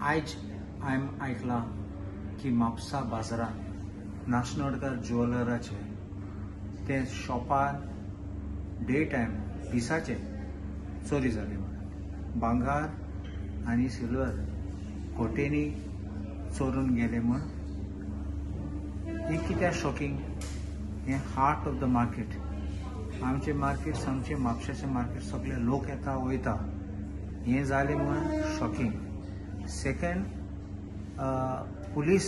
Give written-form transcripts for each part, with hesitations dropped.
आज हांवें आयकलां की म्हापसा बाजारात नाशनोडकर ज्वेलराचे ते शॉपार डे टायम दिसाचे चोरी जाली म्हणून भांगार आनी सिल्वर खोटेनी चोरून गेले म्हूण हे कित्याक शॉकिंग. हे हार्ट ऑफ द मार्केट. आमचे मार्केट आमचे म्हापशाचे मार्केट सगळे लोक येता वयता हे जाले म्हणून शॉकिंग. सेकंड, पुलीस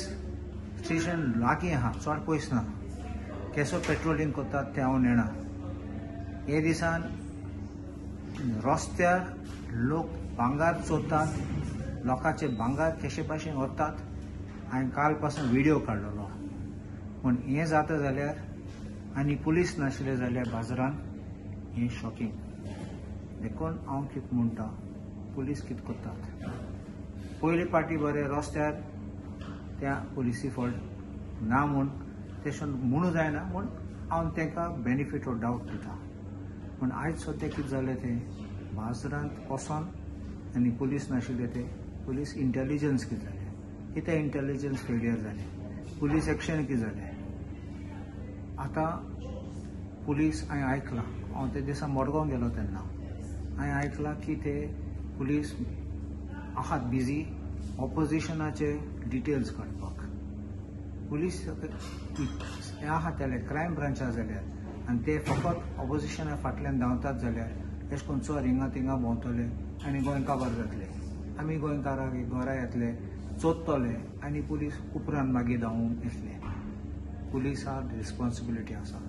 स्टेशन लागीं आहा, चड पयस ना. केसो पेट्रोलिंग करतात ते हांव नेना. हे दिसान रस्त्यार लोक भांगार चोरतात, लोकांचे भांगार कशे भाशेन व्हरतात. हांवें काल पासून व्हिडिओ काडलेलो. पूण हें जाता जाल्यार आनी पुलीस नाशिल्ले जाल्यार बाजारान हें शॉकिंग. देखून हांव कितें म्हणटा, पुलीस कितें करतात. पयली पाटी बरें रस्त्यार त्या पुलिसी फॉल्ट ना म्हूण तेशें म्हणू जायना म्हूण हांव तांकां बेनिफीट ऑफ डावट दिता. पूण आयज सद्या कितें जालें तें बाजारांत वचोन आनी पुलीस नाशिल्ले ते पुलीस इंटेलिजन्स कितें जालें, कितें इंटेलिजन्स फेलियर जालें, पुलीस एक्शन कितें जालें. आतां पुलीस हांवें आयकलां, हांव ते दिसा मडगांव गेलो तेन्ना हांवें आयकलां की ते पुलीस आहात बिजी ऑपोजिशनाचे डिटेल्स काडपाक. पुलीस हे आहात जाल्यार क्रायम ब्रांचार जाल्यार आनी ते फकत ऑपोजिशना फाटल्यान धांवतात जाल्यार अशें करून चोर हिंगा थिंगा भोंवतले आनी गोंयकार बरें जातले. आमी गोंयकाराक घरा येतले, चोरतले आनी पुलीस उपरांत मागीर धांवून येतले. पुलिसाक रिस्पॉन्सिबिलिटी आसा.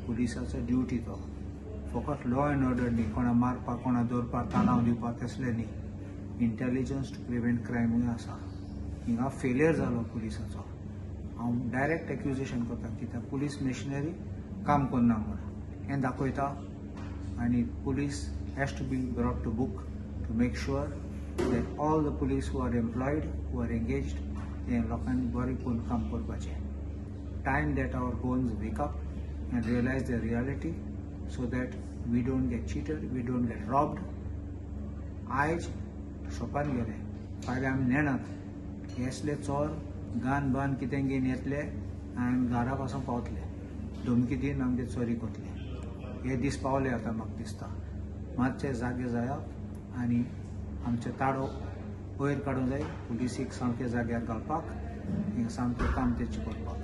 पुलिसाचो ड्युटी तो फकत लॉ एंड ऑर्डर न्ही, कोणा मारपाक कोणा दवरपाक तानाव दिवपाक तसलें न्ही. इंटेलिजन्स टू प्रिवेंट क्रायमूय आसा. हिंगा फेलियर जालो पुलिसाचो. हांव डायरेक्ट एक्युजेशन करता कित्याक पुलीस मेशिनरी काम करना म्हणून हें दाखयता. आनी police has to be brought to book to make sure that all the police who are employed who are engaged ते लोकांनी बरें करून काम करपाचें. Time that our bones wake up and realize the reality so that we don't get cheated, we don't get robbed. आज शॉपार गेले, फाल्यां आमी नेणात. हेसले चोर गान बान कितें घेवन येतले आनी घरा पासून पावतले, धमकी दिवन आमगे चोरी करतले. हे दीस पावले आतां म्हाका दिसता. मातशे जागे जायात आनी आमचे ताळो वयर काडूंक जाय. पुलिसीक सामके जाग्यार घालपाक, सामकें काम तेचें करपाक.